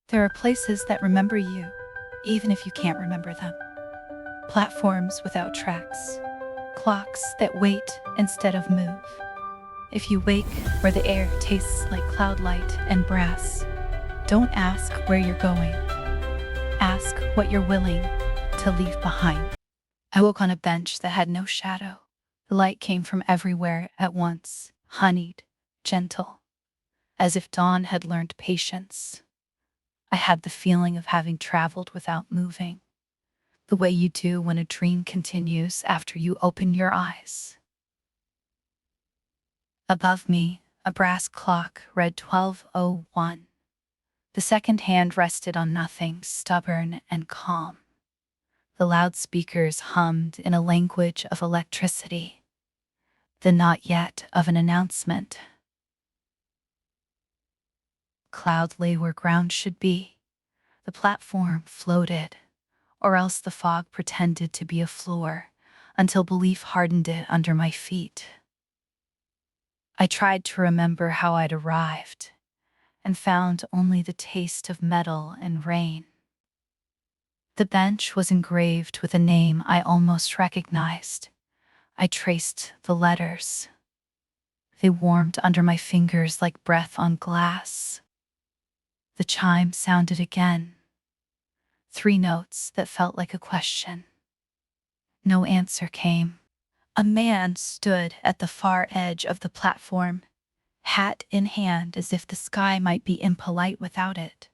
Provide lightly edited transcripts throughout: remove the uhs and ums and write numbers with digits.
There are places that remember you, even if you can't remember them. Platforms without tracks. Clocks that wait instead of move. If you wake where the air tastes like cloud light and brass, don't ask where you're going. Ask what you're willing to leave behind. I woke on a bench that had no shadow. The light came from everywhere at once, honeyed, gentle, as if dawn had learned patience. I had the feeling of having traveled without moving, the way you do when a dream continues after you open your eyes. Above me, a brass clock read 12:01. The second hand rested on nothing, stubborn and calm. The loudspeakers hummed in a language of electricity, the not yet of an announcement. Cloud lay where ground should be. The platform floated, or else the fog pretended to be a floor, until belief hardened it under my feet. I tried to remember how I'd arrived, and found only the taste of metal and rain. The bench was engraved with a name I almost recognized. I traced the letters. They warmed under my fingers like breath on glass. The chime sounded again. 3 notes that felt like a question. No answer came. A man stood at the far edge of the platform, hat in hand as if the sky might be impolite without it.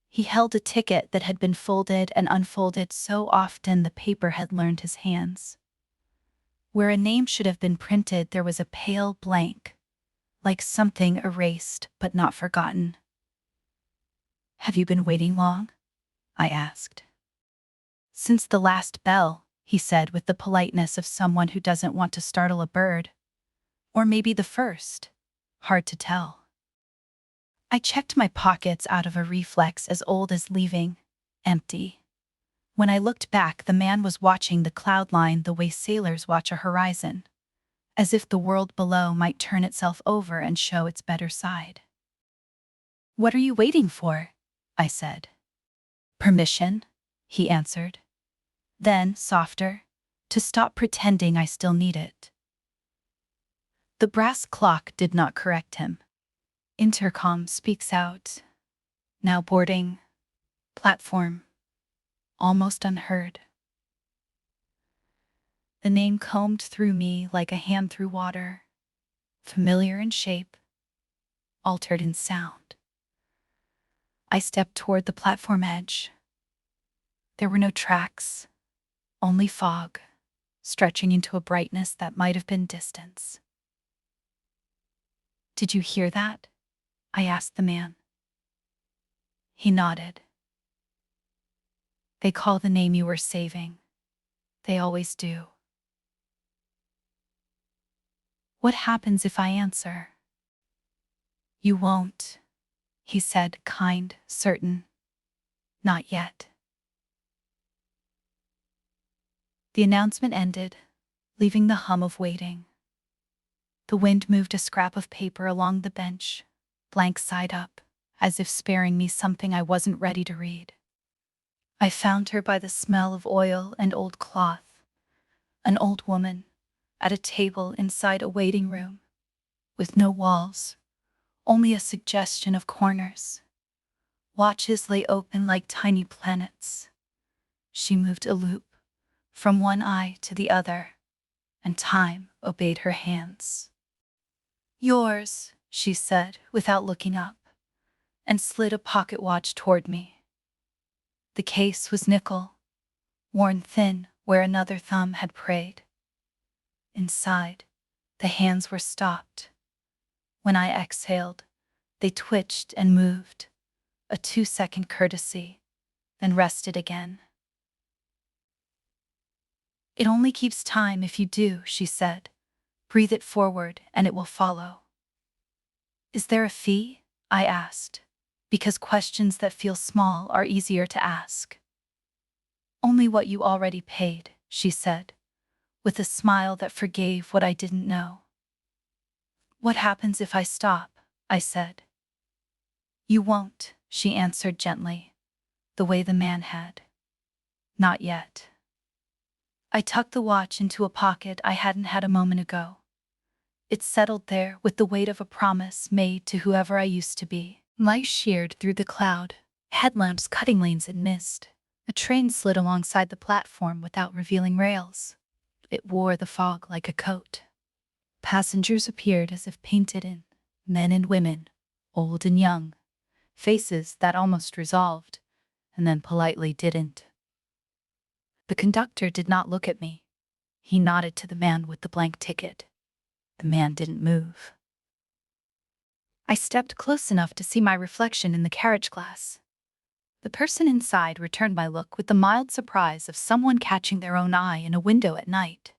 He held a ticket that had been folded and unfolded so often the paper had learned his hands. Where a name should have been printed, there was a pale blank, like something erased but not forgotten. "Have you been waiting long?" I asked. "Since the last bell," he said with the politeness of someone who doesn't want to startle a bird. Or maybe the first. Hard to tell. I checked my pockets out of a reflex as old as leaving. Empty. When I looked back, the man was watching the cloud line the way sailors watch a horizon, as if the world below might turn itself over and show its better side. "What are you waiting for?" I said. "Permission," he answered. Then, softer, to stop pretending I still need it. The brass clock did not correct him. Intercom speaks out. Now boarding. Platform. Almost unheard. The name combed through me like a hand through water. Familiar in shape. Altered in sound. I stepped toward the platform edge. There were no tracks. Only fog, stretching into a brightness that might have been distance. "Did you hear that?" I asked the man. He nodded. "They call the name you were saving. They always do." "What happens if I answer?" "You won't," he said, kind, certain. "Not yet." The announcement ended, leaving the hum of waiting. The wind moved a scrap of paper along the bench, blank side up, as if sparing me something I wasn't ready to read. I found her by the smell of oil and old cloth, an old woman, at a table inside a waiting room, with no walls, only a suggestion of corners. Watches lay open like tiny planets. She moved a loop, from one eye to the other, and time obeyed her hands. "Yours," she said, without looking up, and slid a pocket watch toward me. The case was nickel, worn thin where another thumb had prayed. Inside, the hands were stopped. When I exhaled, they twitched and moved, a 2-second courtesy, then rested again. "It only keeps time if you do," she said. "Breathe it forward and it will follow." "Is there a fee?" I asked, because questions that feel small are easier to ask. "Only what you already paid," she said, with a smile that forgave what I didn't know. "What happens if I stop?" I said. "You won't," she answered gently, the way the man had. Not yet. I tucked the watch into a pocket I hadn't had a moment ago. It settled there with the weight of a promise made to whoever I used to be. Light sheared through the cloud, headlamps cutting lanes in mist. A train slid alongside the platform without revealing rails. It wore the fog like a coat. Passengers appeared as if painted in, men and women, old and young, faces that almost resolved, and then politely didn't. The conductor did not look at me. He nodded to the man with the blank ticket. The man didn't move. I stepped close enough to see my reflection in the carriage glass. The person inside returned my look with the mild surprise of someone catching their own eye in a window at night.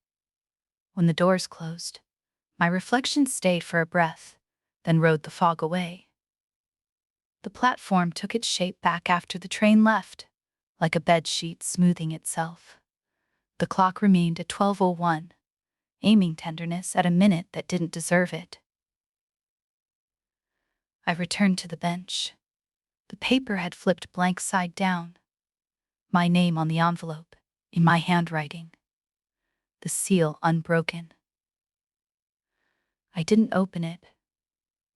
When the doors closed, my reflection stayed for a breath, then rode the fog away. The platform took its shape back after the train left, like a bedsheet smoothing itself. The clock remained at 12:01, aiming tenderness at a minute that didn't deserve it. I returned to the bench. The paper had flipped blank side down. My name on the envelope, in my handwriting. The seal unbroken. I didn't open it.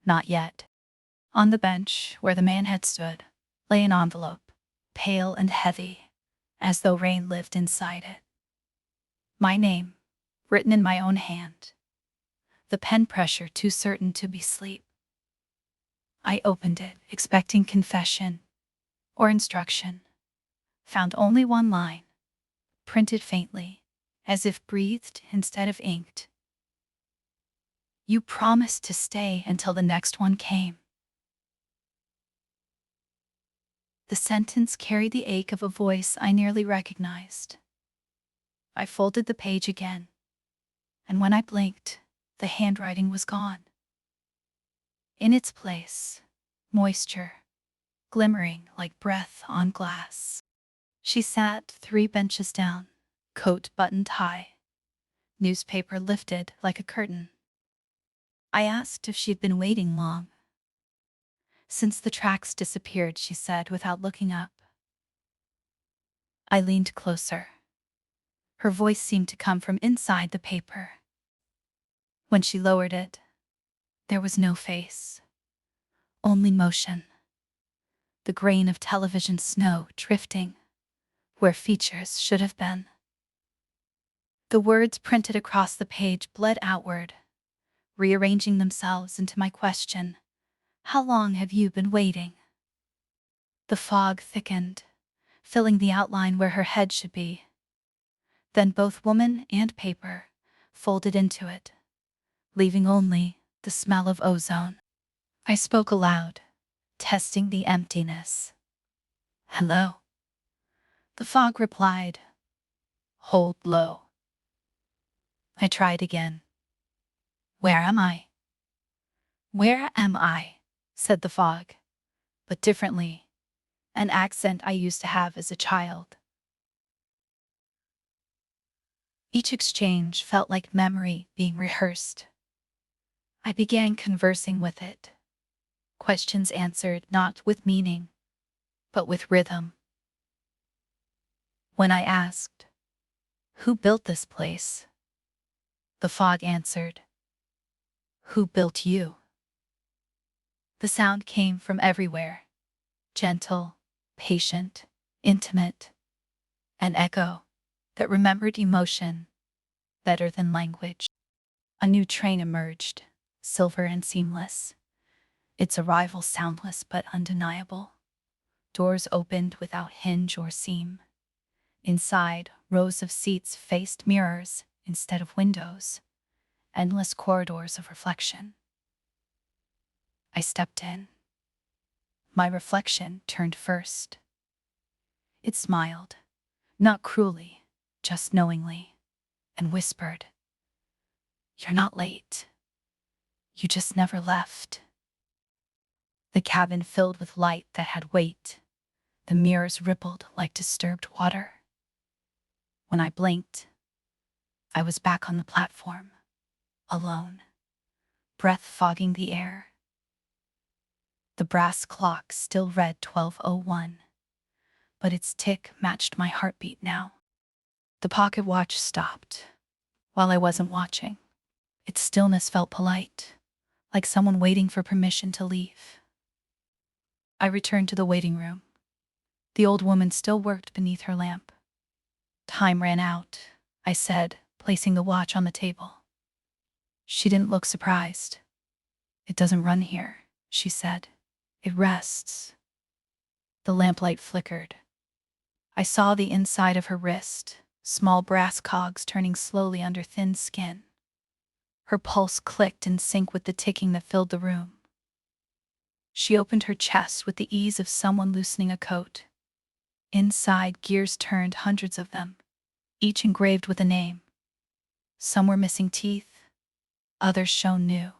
Not yet. On the bench, where the man had stood, lay an envelope, pale and heavy, as though rain lived inside it. My name, written in my own hand. The pen pressure too certain to be sleep. I opened it, expecting confession or instruction. Found only one line, printed faintly, as if breathed instead of inked. You promised to stay until the next one came. The sentence carried the ache of a voice I nearly recognized. I folded the page again, and when I blinked, the handwriting was gone. In its place, moisture, glimmering like breath on glass. She sat 3 benches down, coat buttoned high, newspaper lifted like a curtain. I asked if she'd been waiting long. Since the tracks disappeared, she said without looking up. I leaned closer. Her voice seemed to come from inside the paper. When she lowered it, there was no face, only motion. The grain of television snow drifting where features should have been. The words printed across the page bled outward, rearranging themselves into my question. How long have you been waiting? The fog thickened, filling the outline where her head should be. Then both woman and paper folded into it, leaving only the smell of ozone. I spoke aloud, testing the emptiness. Hello. The fog replied, hold low. I tried again. Where am I? Where am I? Said the fog, but differently, an accent I used to have as a child. Each exchange felt like memory being rehearsed. I began conversing with it. Questions answered not with meaning, but with rhythm. When I asked, who built this place? The fog answered, who built you? The sound came from everywhere, gentle, patient, intimate, an echo that remembered emotion better than language. A new train emerged, silver and seamless, its arrival soundless but undeniable. Doors opened without hinge or seam. Inside, rows of seats faced mirrors instead of windows, endless corridors of reflection. I stepped in. My reflection turned first. It smiled, not cruelly, just knowingly, and whispered, you're not late. You just never left. The cabin filled with light that had weight. The mirrors rippled like disturbed water. When I blinked, I was back on the platform, alone, breath fogging the air. The brass clock still read 12:01, but its tick matched my heartbeat now. The pocket watch stopped while I wasn't watching. Its stillness felt polite, like someone waiting for permission to leave. I returned to the waiting room. The old woman still worked beneath her lamp. "Time ran out," I said, placing the watch on the table. She didn't look surprised. "It doesn't run here," she said. "It rests." The lamplight flickered. I saw the inside of her wrist, small brass cogs turning slowly under thin skin. Her pulse clicked in sync with the ticking that filled the room. She opened her chest with the ease of someone loosening a coat. Inside, gears turned, hundreds of them, each engraved with a name. Some were missing teeth, others shone new.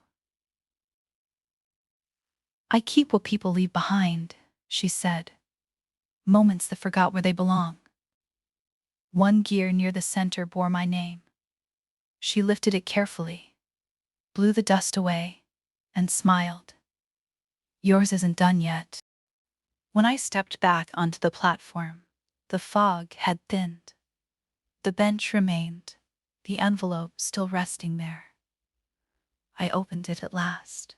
"I keep what people leave behind," she said. "Moments that forgot where they belong." One gear near the center bore my name. She lifted it carefully, blew the dust away, and smiled. "Yours isn't done yet." When I stepped back onto the platform, the fog had thinned. The bench remained, the envelope still resting there. I opened it at last.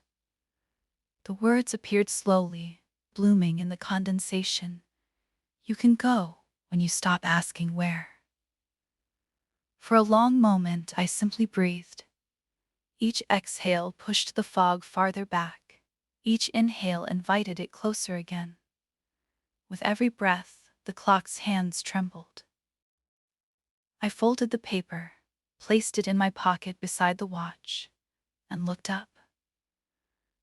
The words appeared slowly, blooming in the condensation. "You can go when you stop asking where." For a long moment, I simply breathed. Each exhale pushed the fog farther back. Each inhale invited it closer again. With every breath, the clock's hands trembled. I folded the paper, placed it in my pocket beside the watch, and looked up.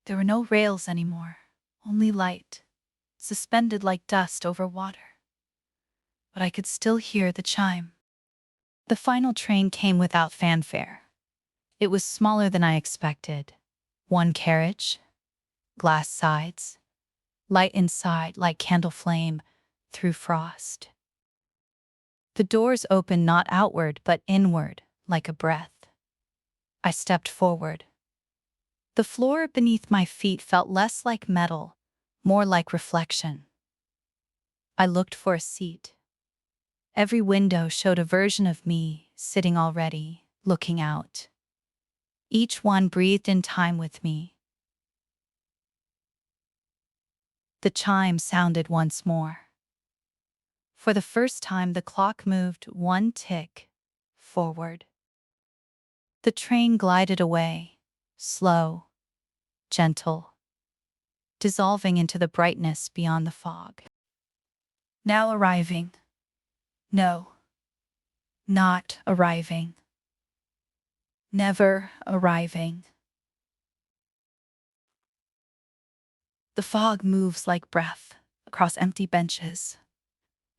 There were no rails anymore, only light, suspended like dust over water. But I could still hear the chime. The final train came without fanfare. It was smaller than I expected. One carriage, glass sides, light inside like candle flame through frost. The doors opened not outward but inward, like a breath. I stepped forward. The floor beneath my feet felt less like metal, more like reflection. I looked for a seat. Every window showed a version of me, sitting already, looking out. Each one breathed in time with me. The chime sounded once more. For the first time, the clock moved one tick forward. The train glided away, slow, gentle, dissolving into the brightness beyond the fog. Now arriving. No, not arriving. Never arriving. The fog moves like breath across empty benches.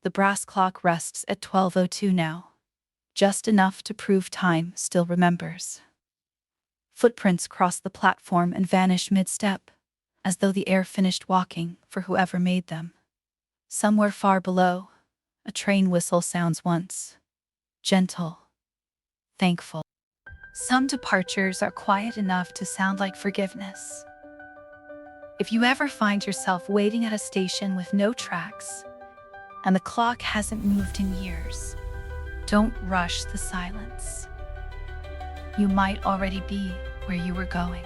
The brass clock rests at 12:02 now, just enough to prove time still remembers. Footprints cross the platform and vanish mid-step, as though the air finished walking for whoever made them. Somewhere far below, a train whistle sounds once, gentle, thankful. Some departures are quiet enough to sound like forgiveness. If you ever find yourself waiting at a station with no tracks, and the clock hasn't moved in years, don't rush the silence. You might already be where you were going.